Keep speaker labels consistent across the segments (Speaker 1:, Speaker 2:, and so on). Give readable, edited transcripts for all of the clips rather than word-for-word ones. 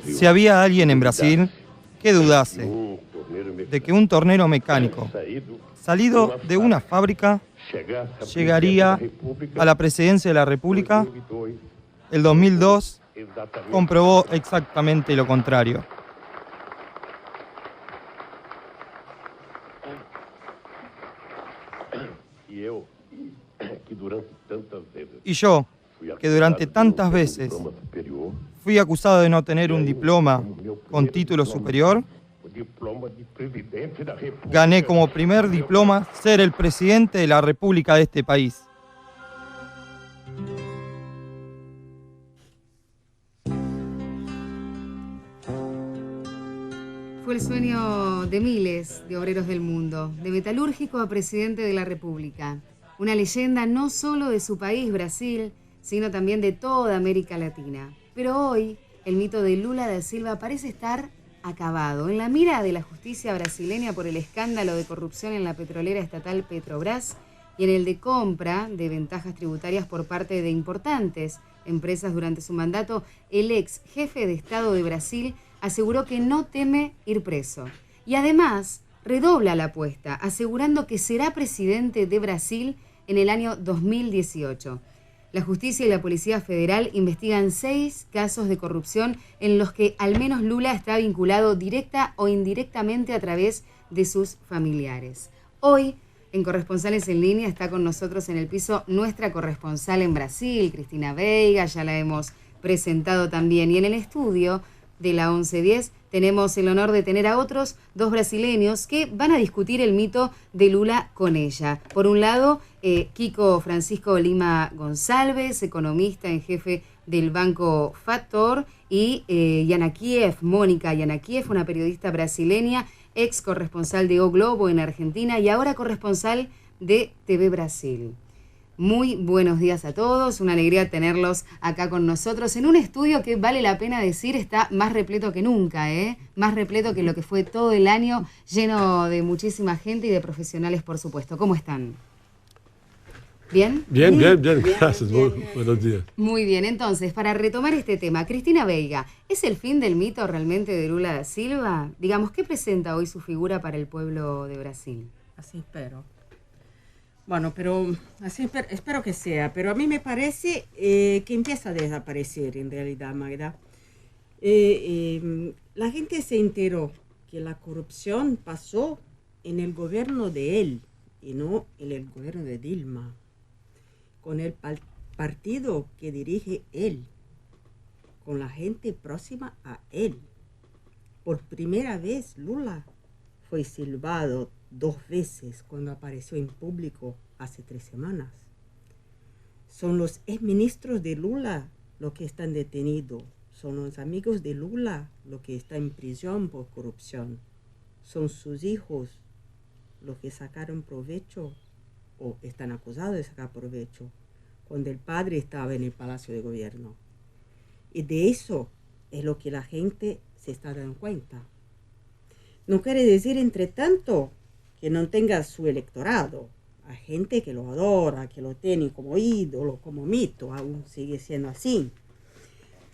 Speaker 1: Si había alguien en Brasil que dudase de que un tornero mecánico salido de una fábrica llegaría a la presidencia de la República, el 2002 comprobó exactamente lo contrario. Y yo, que durante tantas veces fui acusado de no tener un diploma con título superior, gané como primer diploma ser el presidente de la República de este país.
Speaker 2: Fue el sueño de miles de obreros del mundo, de metalúrgico a presidente de la República. Una leyenda no solo de su país, Brasil, sino también de toda América Latina. Pero hoy, el mito de Lula da Silva parece estar acabado. En la mira de la justicia brasileña por el escándalo de corrupción en la petrolera estatal Petrobras y en el de compra de ventajas tributarias por parte de importantes empresas durante su mandato, el ex jefe de Estado de Brasil aseguró que no teme ir preso. Y además redobla la apuesta, asegurando que será presidente de Brasil en el año 2018. La justicia y la Policía Federal investigan 6 casos de corrupción en los que al menos Lula está vinculado directa o indirectamente a través de sus familiares. Hoy, en Corresponsales en Línea, está con nosotros en el piso nuestra corresponsal en Brasil, Cristina Veiga, ya la hemos presentado también. Y en el estudio de la 1110 tenemos el honor de tener a otros 2 brasileños que van a discutir el mito de Lula con ella. Por un lado, Kiko Francisco Lima González, economista en jefe del Banco Factor, y Mónica Yanakiev, una periodista brasileña, ex corresponsal de O Globo en Argentina y ahora corresponsal de TV Brasil. Muy buenos días a todos, una alegría tenerlos acá con nosotros en un estudio que vale la pena decir está más repleto que nunca, más repleto que lo que fue todo el año, lleno de muchísima gente y de profesionales, por supuesto. ¿Cómo están? ¿Bien?
Speaker 3: Bien, gracias, buenos días.
Speaker 2: Muy bien, entonces, para retomar este tema, Cristina Veiga, ¿es el fin del mito realmente de Lula da Silva? Digamos, ¿qué presenta hoy su figura para el pueblo de Brasil?
Speaker 4: Así espero. Bueno, pero así espero que sea, pero a mí me parece que empieza a desaparecer en realidad, Magda. La gente se enteró que la corrupción pasó en el gobierno de él y no en el gobierno de Dilma, con el partido que dirige él, con la gente próxima a él. Por primera vez Lula fue silbado 2 veces cuando apareció en público hace 3 semanas. Son los exministros de Lula los que están detenidos. Son los amigos de Lula los que están en prisión por corrupción. Son sus hijos los que sacaron provecho o están acusados de sacar provecho cuando el padre estaba en el Palacio de Gobierno. Y de eso es lo que la gente se está dando cuenta. No quiere decir, entre tanto, que no tenga su electorado. Hay gente que lo adora, que lo tiene como ídolo, como mito, aún sigue siendo así.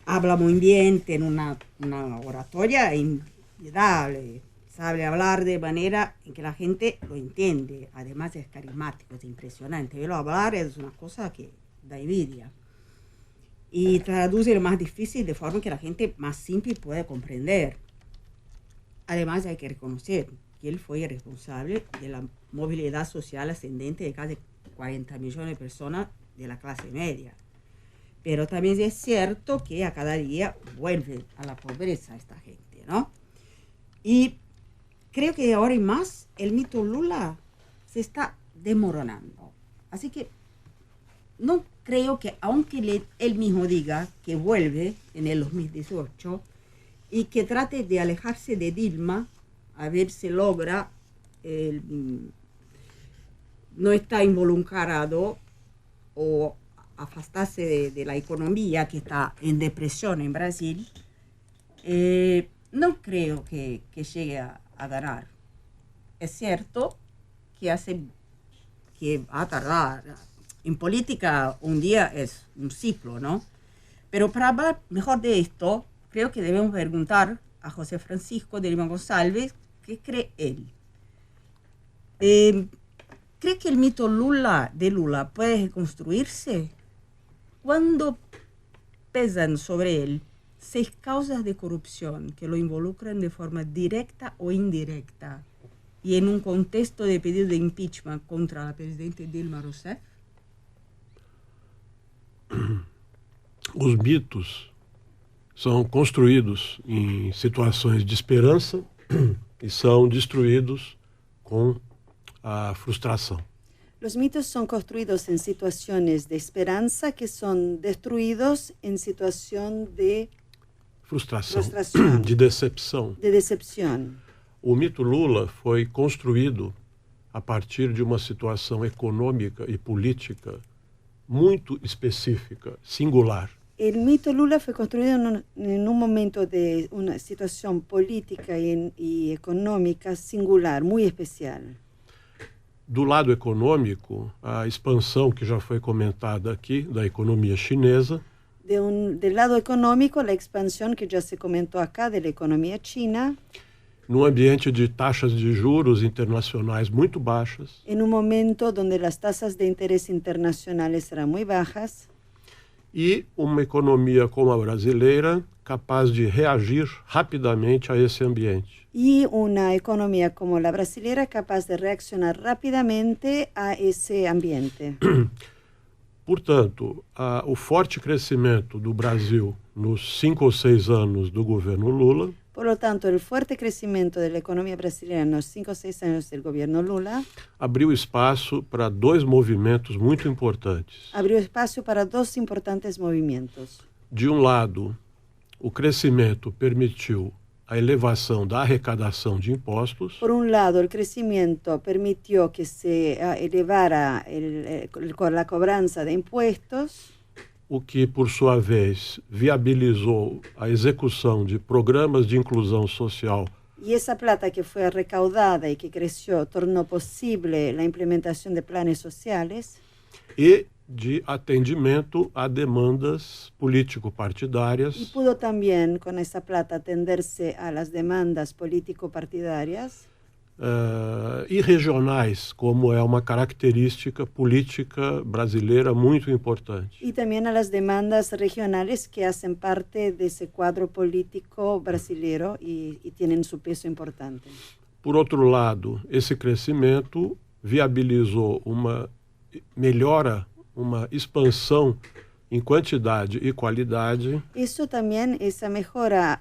Speaker 4: Habla muy bien, tiene una oratoria inolvidable, sabe hablar de manera en que la gente lo entiende. Además es carismático, es impresionante. Verlo hablar es una cosa que da envidia. Y traduce lo más difícil de forma que la gente más simple puede comprender. Además hay que reconocer que él fue responsable de la movilidad social ascendente de casi 40 millones de personas de la clase media. Pero también es cierto que a cada día vuelve a la pobreza esta gente, ¿no? Y creo que ahora y más el mito Lula se está desmoronando. Así que no creo que, aunque él mismo diga que vuelve en el 2018 y que trate de alejarse de Dilma, a ver si logra no está involucrado o afastarse de la economía que está en depresión en Brasil, no creo que llegue a ganar. Es cierto que va a tardar. En política un día es un ciclo, ¿no? Pero para hablar mejor de esto, creo que debemos preguntar a José Francisco de Lima González qué cree él. ¿Cree que el mito de Lula puede reconstruirse? ¿Cuándo pesan sobre él 6 causas de corrupción que lo involucran de forma directa o indirecta y en un contexto de pedido de impeachment contra la presidenta Dilma Rousseff?
Speaker 3: Os mitos são construídos em situações de esperança e são destruídos com a frustração.
Speaker 5: Los mitos son construidos en situaciones de esperanza que son destruidos en situación de
Speaker 3: Frustração, de decepção.
Speaker 5: de decepción.
Speaker 3: O mito Lula foi construído a partir de uma situação econômica e política muito específica, singular.
Speaker 5: El mito Lula fue construido en un momento de una situación política y económica singular, muy especial.
Speaker 3: Do lado econômico, a expansão que já foi comentada aqui da economia chinesa,
Speaker 5: Del lado económico, la expansión que ya se comentó acá de la economía china,
Speaker 3: num ambiente de taxas de juros internacionais muito baixas,
Speaker 5: en un momento donde las tasas de interés internacionales eran muy bajas,
Speaker 3: e uma economia como a brasileira capaz de reagir rapidamente a esse ambiente.
Speaker 5: y una economía como la brasilera capaz de reaccionar rápidamente a ese ambiente.
Speaker 3: Portanto, o forte crescimento do Brasil nos 5 ou 6 anos do governo Lula
Speaker 5: Por lo tanto, el fuerte crecimiento de la economía brasileña en los 5 o 6 años del gobierno Lula
Speaker 3: abriu espaço para 2 movimentos muito importantes.
Speaker 5: abrió espacio para 2 importantes movimientos.
Speaker 3: De um lado, o crescimento permitiu a elevação da arrecadação de impostos,
Speaker 5: Por un lado, el crecimiento permitió que se elevara la cobranza de impuestos,
Speaker 3: o que, por sua vez, viabilizou a execução de programas de inclusão social
Speaker 5: y esa plata que fue recaudada y que creció tornó posible la implementación de planes sociales
Speaker 3: e de atendimento a demandas
Speaker 5: y
Speaker 3: político-partidárias
Speaker 5: pudo también con esa plata atenderse a las demandas político-partidarias
Speaker 3: e regionais, como é uma característica política brasileira muito importante.
Speaker 5: y también a las demandas regionales que hacen parte de ese cuadro político brasilero y tienen su peso importante.
Speaker 3: Por outro lado, esse crescimento viabilizou uma melhora, uma expansão em quantidade e qualidade
Speaker 5: Eso también, esa mejora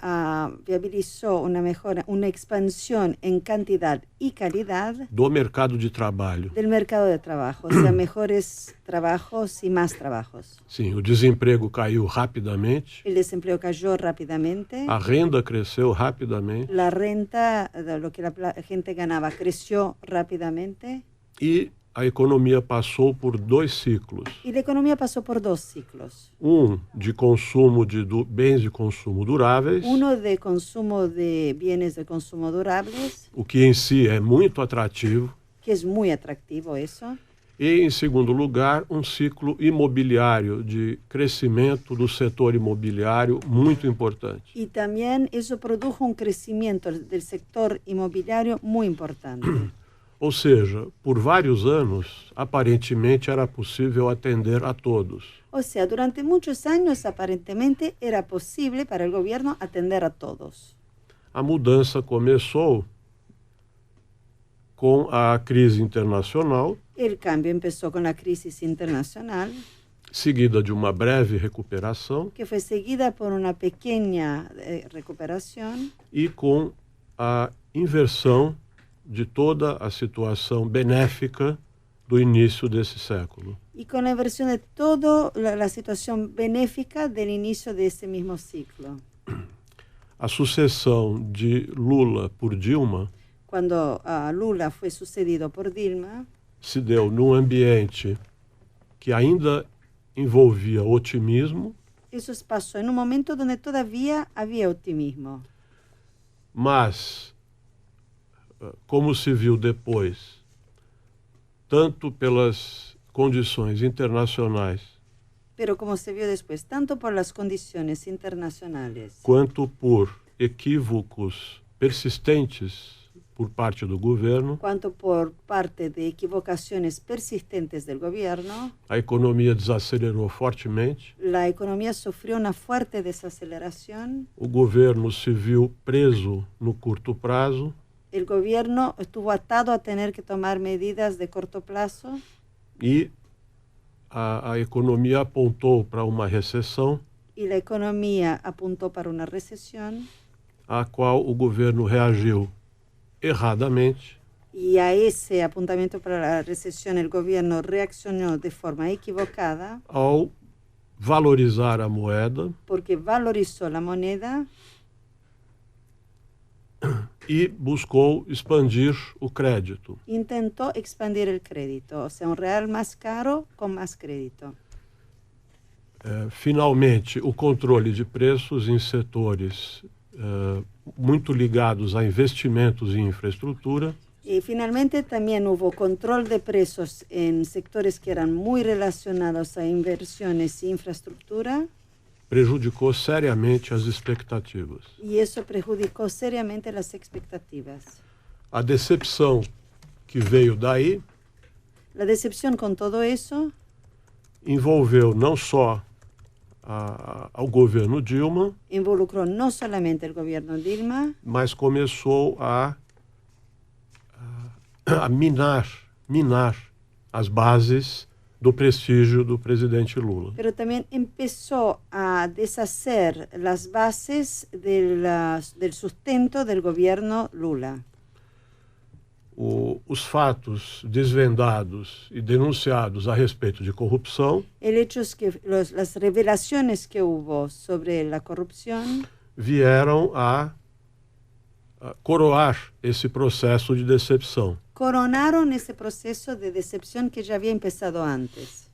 Speaker 5: viabilizó una expansión en cantidad y calidad
Speaker 3: do mercado de trabalho.
Speaker 5: del mercado de trabajo, o sea, mejores trabajos y más trabajos.
Speaker 3: Sim, o desemprego caiu rapidamente,
Speaker 5: El desempleo cayó rápidamente,
Speaker 3: a renda cresceu rapidamente
Speaker 5: la renta, de lo que la gente ganaba, creció rápidamente
Speaker 3: e a economia passou por 2 ciclos.
Speaker 5: y la economía pasó por 2 ciclos.
Speaker 3: De consumo de bens de consumo duráveis,
Speaker 5: Uno de consumo de bienes de consumo durables,
Speaker 3: o que em si é muito atrativo,
Speaker 5: que es muy atractivo eso.
Speaker 3: e, em segundo lugar, ciclo imobiliário de crescimento do setor imobiliário muito importante.
Speaker 5: Y también eso produjo un crecimiento del sector inmobiliario muy importante.
Speaker 3: Ou seja, por vários anos, aparentemente era possível atender a todos.
Speaker 5: O sea, durante muchos años aparentemente era posible para el gobierno atender a todos.
Speaker 3: A mudança começou com a crise internacional,
Speaker 5: El cambio empezó con la crisis internacional,
Speaker 3: seguida de uma breve recuperação
Speaker 5: que fue seguida por una pequeña recuperación
Speaker 3: e com a inversão de toda a situação benéfica do início desse século.
Speaker 5: y con la inversión de toda la situación benéfica del inicio de ese mismo ciclo.
Speaker 3: A sucessão de Lula por Dilma
Speaker 5: Cuando Lula fue sucedido por Dilma,
Speaker 3: se deu num ambiente que ainda envolvia otimismo,
Speaker 5: eso pasó en un momento donde todavía había optimismo.
Speaker 3: mas, como se viu depois, tanto pelas condições internacionais
Speaker 5: Pero como se vio después, tanto por las condiciones internacionales
Speaker 3: quanto por equívocos persistentes por parte do governo,
Speaker 5: cuanto por parte de equivocaciones persistentes del gobierno,
Speaker 3: a economia desacelerou fortemente,
Speaker 5: la economía sufrió una fuerte desaceleración,
Speaker 3: o governo se viu preso no curto prazo
Speaker 5: el gobierno estuvo atado a tener que tomar medidas de corto plazo
Speaker 3: e a economia apontou para uma recessão,
Speaker 5: y la economía apuntó para una recesión
Speaker 3: a qual o governo reagiu erradamente,
Speaker 5: y a ese apuntamiento para la recesión el gobierno reaccionó de forma equivocada
Speaker 3: ao valorizar a moeda
Speaker 5: porque valorizó la moneda
Speaker 3: e buscou expandir o crédito.
Speaker 5: intentó expandir el crédito, o sea, un real más caro con más crédito.
Speaker 3: Finalmente, o controle de preços em setores muito ligados a investimentos em infraestrutura
Speaker 5: Y finalmente también hubo control de precios en sectores que eran muy relacionados a inversiones y infraestructura,
Speaker 3: prejudicou seriamente as expectativas.
Speaker 5: y eso perjudicó seriamente las expectativas.
Speaker 3: A decepção que veio daí
Speaker 5: La decepción con todo eso
Speaker 3: envolveu não só ao governo Dilma,
Speaker 5: involucró no solamente el gobierno Dilma,
Speaker 3: mas começou a minar as bases do prestígio do presidente Lula.
Speaker 5: pero también empezó a deshacer las bases del sustento del gobierno Lula.
Speaker 3: Os fatos desvendados e denunciados a respeito de corrupção
Speaker 5: El hecho es que las revelaciones que hubo sobre la corrupción
Speaker 3: vieram a coroar esse processo de decepção.
Speaker 5: coronaron ese proceso de decepción que ya había empezado antes.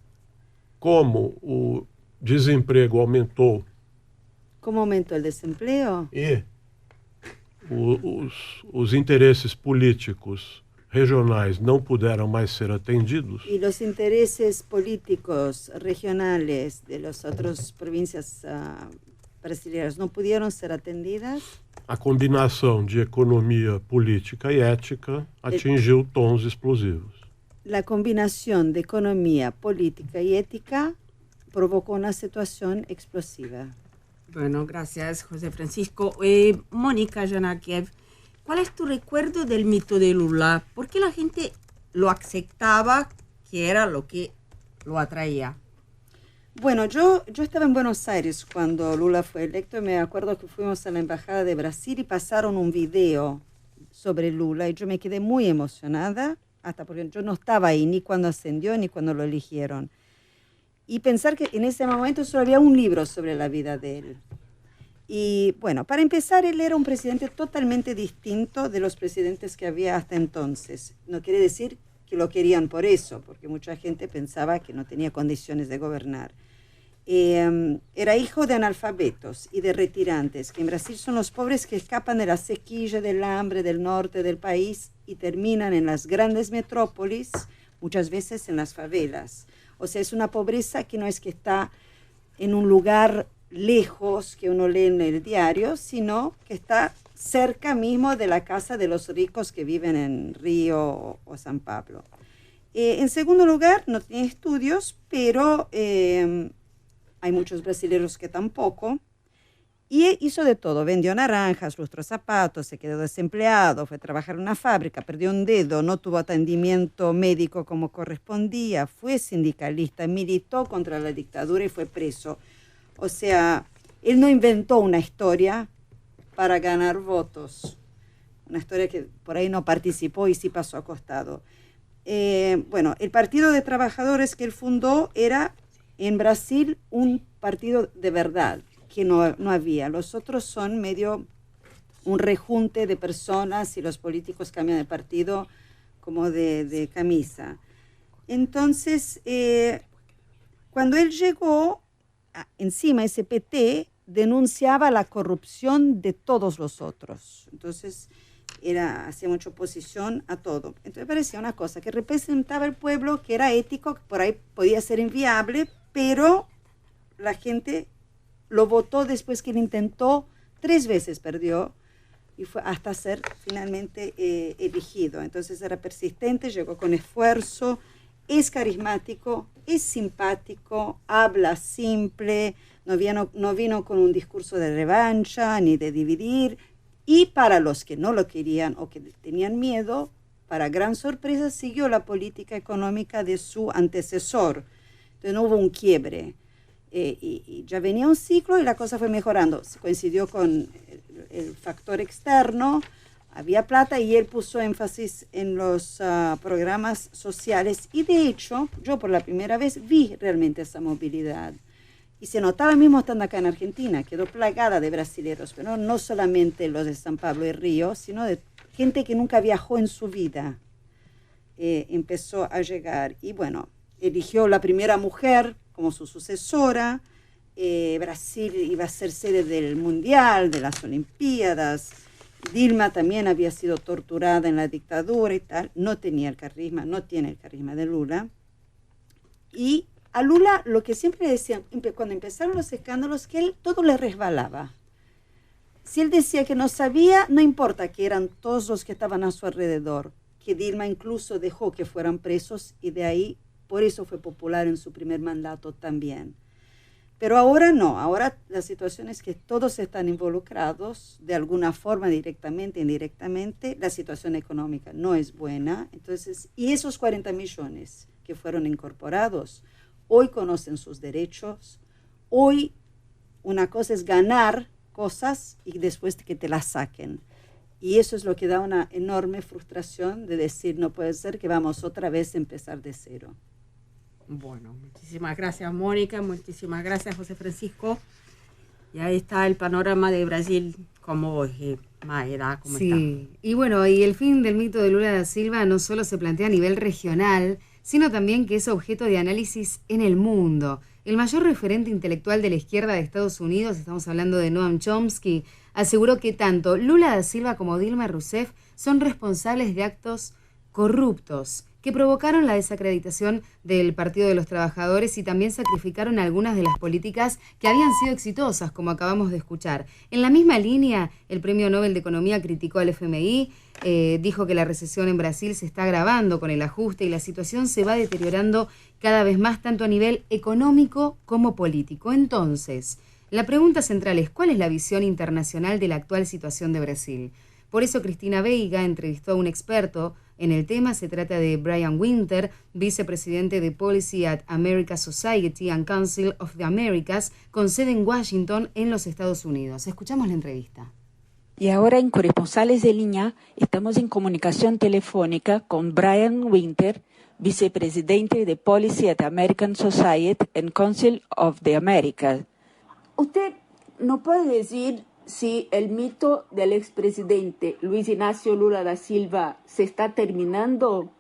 Speaker 3: Como o desemprego aumentou
Speaker 5: ¿Cómo aumentó el desempleo?
Speaker 3: e os interesses políticos regionais não puderam mais ser atendidos,
Speaker 5: Y los intereses políticos regionales de las otras provincias brasileñas no pudieron ser atendidas.
Speaker 3: a combinação de economia política e ética atingiu tons explosivos.
Speaker 5: La combinación de economía, política y ética provocó una situación explosiva.
Speaker 4: Bueno, gracias, José Francisco. Mónica Janakiev, ¿cuál es tu recuerdo del mito de Lula? ¿Por qué la gente lo aceptaba, que era lo que lo atraía?
Speaker 5: Bueno, yo estaba en Buenos Aires cuando Lula fue electo y me acuerdo que fuimos a la Embajada de Brasil y pasaron un video sobre Lula y yo me quedé muy emocionada, hasta porque yo no estaba ahí ni cuando ascendió ni cuando lo eligieron. Y pensar que en ese momento solo había un libro sobre la vida de él. Y bueno, para empezar, él era un presidente totalmente distinto de los presidentes que había hasta entonces. No quiere decir que lo querían por eso, porque mucha gente pensaba que no tenía condiciones de gobernar. Era hijo de analfabetos y de retirantes, que en Brasil son los pobres que escapan de la sequía, del hambre, del norte del país y terminan en las grandes metrópolis, muchas veces en las favelas. O sea, es una pobreza que no es que está en un lugar lejos que uno lee en el diario, sino que está cerca mismo de la casa de los ricos que viven en Río o San Pablo. En segundo lugar, no tiene estudios, pero hay muchos brasileños que tampoco. Y hizo de todo, vendió naranjas, lustró zapatos, se quedó desempleado, fue a trabajar en una fábrica, perdió un dedo, no tuvo atendimiento médico como correspondía, fue sindicalista, militó contra la dictadura y fue preso. O sea, él no inventó una historia para ganar votos, una historia que por ahí no participó y sí pasó a costado. Bueno, el Partido de Trabajadores que él fundó era en Brasil un partido de verdad, que no había. Los otros son medio un rejunte de personas y los políticos cambian de partido como de camisa. Entonces, cuando él llegó, encima ese PT denunciaba la corrupción de todos los otros. Entonces, hacía mucha oposición a todo. Entonces parecía una cosa que representaba el pueblo, que era ético, que por ahí podía ser inviable, pero la gente lo votó después que él intentó, 3 veces perdió, y fue hasta ser finalmente elegido. Entonces era persistente, llegó con esfuerzo, es carismático, es simpático, habla simple, no vino con un discurso de revancha ni de dividir, y para los que no lo querían o que tenían miedo, para gran sorpresa, siguió la política económica de su antecesor. Entonces no hubo un quiebre. Y ya venía un ciclo y la cosa fue mejorando. Se coincidió con el factor externo, había plata y él puso énfasis en los programas sociales. Y de hecho, yo por la primera vez vi realmente esa movilidad. Y se notaba mismo estando acá en Argentina, quedó plagada de brasileros, pero no solamente los de San Pablo y Río, sino de gente que nunca viajó en su vida. Empezó a llegar y bueno, eligió la primera mujer como su sucesora. Brasil iba a ser sede del Mundial, de las Olimpiadas. Dilma también había sido torturada en la dictadura y tal. No tenía el carisma, no tiene el carisma de Lula. Y a Lula lo que siempre decían, cuando empezaron los escándalos, que él todo le resbalaba. Si él decía que no sabía, no importa, que eran todos los que estaban a su alrededor. Que Dilma incluso dejó que fueran presos y de ahí, por eso fue popular en su primer mandato también. Pero ahora no, ahora la situación es que todos están involucrados de alguna forma, directamente, indirectamente. La situación económica no es buena. Entonces, y esos 40 millones que fueron incorporados, hoy conocen sus derechos. Hoy una cosa es ganar cosas y después que te las saquen. Y eso es lo que da una enorme frustración de decir, no puede ser que vamos otra vez a empezar de cero.
Speaker 4: Bueno, muchísimas gracias, Mónica, muchísimas gracias, José Francisco. Y ahí está el panorama de Brasil, como Mayra, ¿cómo está?
Speaker 2: Sí, y bueno, y el fin del mito de Lula da Silva no solo se plantea a nivel regional, sino también que es objeto de análisis en el mundo. El mayor referente intelectual de la izquierda de Estados Unidos, estamos hablando de Noam Chomsky, aseguró que tanto Lula da Silva como Dilma Rousseff son responsables de actos corruptos que provocaron la desacreditación del Partido de los Trabajadores y también sacrificaron algunas de las políticas que habían sido exitosas, como acabamos de escuchar. En la misma línea, el Premio Nobel de Economía criticó al FMI, dijo que la recesión en Brasil se está agravando con el ajuste y la situación se va deteriorando cada vez más, tanto a nivel económico como político. Entonces, la pregunta central es, ¿cuál es la visión internacional de la actual situación de Brasil? Por eso Cristina Veiga entrevistó a un experto en el tema. Se trata de Brian Winter, vicepresidente de Policy at America Society and Council of the Americas, con sede en Washington, en los Estados Unidos. Escuchamos la entrevista.
Speaker 6: Y ahora en Corresponsales de Línea estamos en comunicación telefónica con Brian Winter, vicepresidente de Policy at American Society and Council of the Americas. ¿Usted no puede decir si el mito del expresidente Luis Ignacio Lula da Silva se está terminando?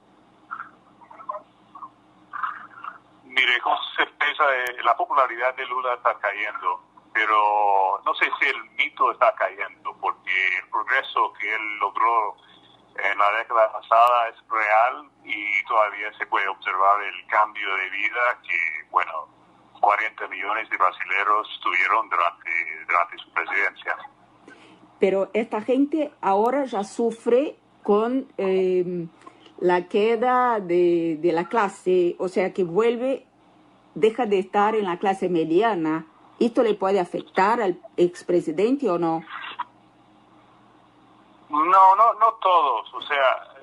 Speaker 7: Mire, con certeza la popularidad de Lula está cayendo, pero no sé si el mito está cayendo, porque el progreso que él logró en la década pasada es real y todavía se puede observar el cambio de vida que, bueno, 40 millones de brasileños tuvieron durante su presidencia.
Speaker 6: Pero esta gente ahora ya sufre con la queda de la clase, o sea que deja de estar en la clase mediana. ¿Esto le puede afectar al expresidente o no?
Speaker 7: No todos. O sea,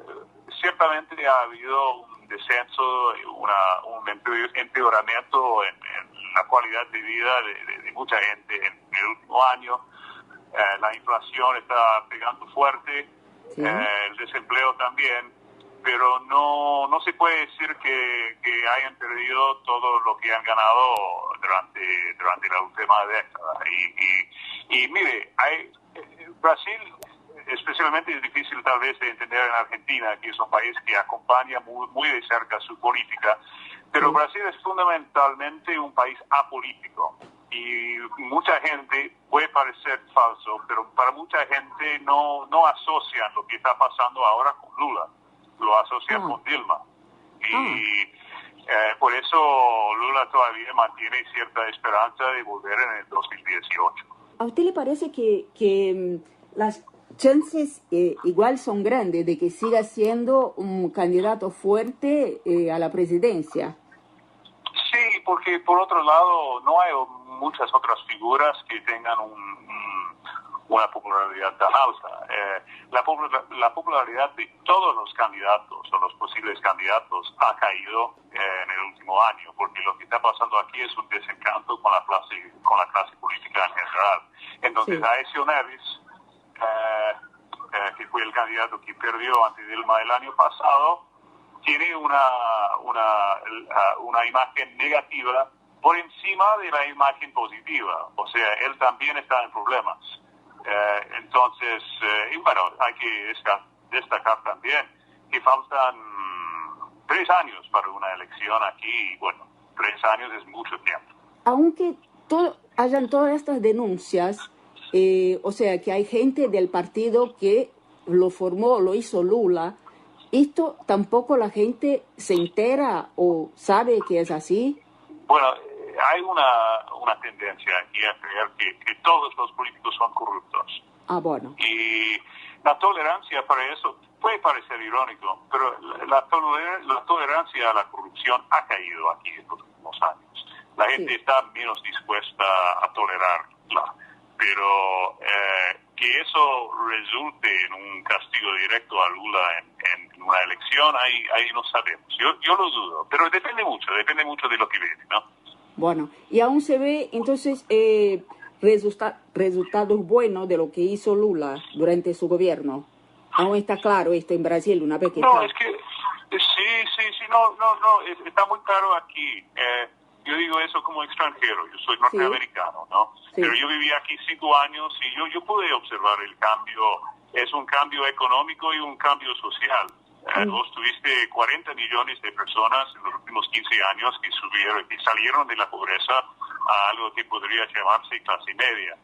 Speaker 7: ciertamente ha habido un descenso, un empeoramiento en la calidad de vida de mucha gente en el último año. La inflación está pegando fuerte, sí. El desempleo también, pero no se puede decir que hayan perdido todo lo que han ganado durante la última década. Y mire, Brasil especialmente es difícil tal vez de entender en Argentina, que es un país que acompaña muy de cerca su política, pero sí. Brasil es fundamentalmente un país apolítico. Y mucha gente, puede parecer falso, pero para mucha gente no asocian lo que está pasando ahora con Lula, lo asocian con Dilma. Por eso Lula todavía mantiene cierta esperanza de volver en el 2018.
Speaker 6: ¿A usted le parece que las chances igual son grandes de que siga siendo un candidato fuerte a la presidencia?
Speaker 7: Sí, porque por otro lado no hay muchas otras figuras que tengan una popularidad tan alta. La popularidad de todos los candidatos o los posibles candidatos ha caído en el último año, porque lo que está pasando aquí es un desencanto con la clase política en general. Entonces, sí. Aécio Neves, que fue el candidato que perdió ante Dilma el año pasado, tiene una imagen negativa por encima de la imagen positiva. O sea, él también está en problemas. Entonces, y bueno, hay que destacar también que faltan 3 años para una elección aquí. Y bueno, 3 años es mucho tiempo.
Speaker 6: Aunque hayan todas estas denuncias, o sea, que hay gente del partido que lo formó, lo hizo Lula, ¿esto tampoco la gente se entera o sabe que es así?
Speaker 7: Bueno, hay una tendencia aquí a creer que todos los políticos son corruptos.
Speaker 6: Ah, bueno.
Speaker 7: Y la tolerancia para eso puede parecer irónico, pero la tolerancia a la corrupción ha caído aquí en los últimos años. La gente está menos dispuesta a tolerarla, pero que eso resulte en un castigo directo a Lula en una elección, ahí no sabemos. Yo lo dudo, pero depende mucho de lo que viene, ¿no?
Speaker 6: Bueno, y aún se ve entonces resultados buenos de lo que hizo Lula durante su gobierno. Aún está claro esto en Brasil, una vez que
Speaker 7: no, es que sí, no, está muy claro aquí. Yo digo eso como extranjero, yo soy norteamericano, ¿no? Sí. Pero yo viví aquí 5 años y yo pude observar el cambio. Es un cambio económico y un cambio social. Vos tuviste 40 millones de personas en los últimos 15 años que salieron de la pobreza a algo que podría llamarse clase media.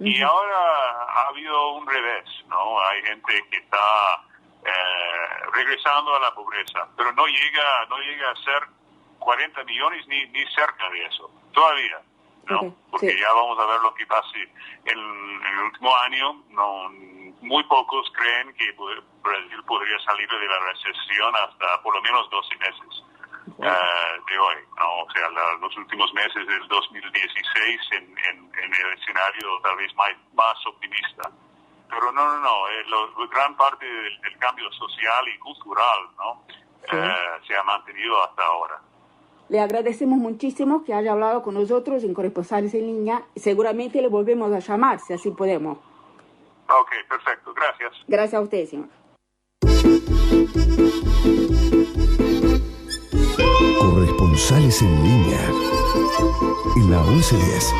Speaker 7: Y ahora ha habido un revés, ¿no? Hay gente que está regresando a la pobreza, pero no llega a ser 40 millones ni cerca de eso, todavía, ¿no? Porque ya vamos a ver lo que pase en el último año. No, muy pocos creen que Brasil podría salir de la recesión hasta por lo menos 12 meses de hoy, ¿no? O sea, los últimos meses del 2016 en el escenario tal vez más optimista. Pero no, gran parte del cambio social y cultural, ¿no? Se ha mantenido hasta ahora.
Speaker 6: Le agradecemos muchísimo que haya hablado con nosotros en Corresponsales en Línea. Seguramente le volvemos a llamar, si así podemos.
Speaker 7: Ok, perfecto. Gracias.
Speaker 6: Gracias a usted, señor.
Speaker 8: Corresponsales en Línea en la 1110.